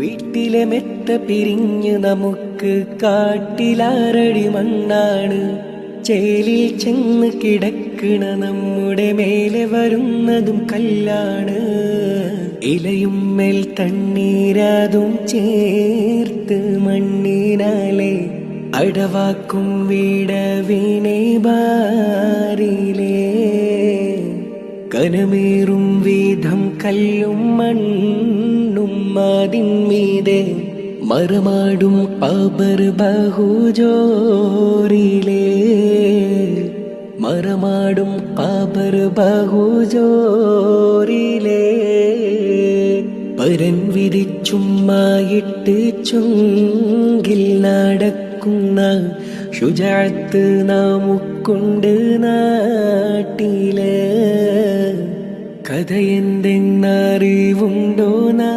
വീട്ടിലെ മെത്ത പിരിഞ്ഞ് നമുക്ക് കാട്ടിലാറടി മണ്ണാണ്. ചേലിൽ ചെന്ന് കിടക്കണ നമ്മുടെ മേലെ വരുന്നതും കല്ലാണ്. ഇലയും മേൽ തണ്ണീരതും ചേർത്ത് മണ്ണിനാലെ അടവാക്കും വീടവിനെ ബാരിലേ. കനമേറും വീതം കല്ലും മണ്ണും അതിന്മീതെ മറമാടും പാപർ ബഹുജോറിലേ. മറമാടും പാപർ ബഹുജോറിലേ. പരൻ വിധിച്ചുമ്മായിട്ട് ചുങ്കിൽ നടക്കുന്ന ശുജാഅത്ത് നമുക്കുണ്ട് നാട്ടില്. കഥ എന്തെന്നറിവുണ്ടോ നാ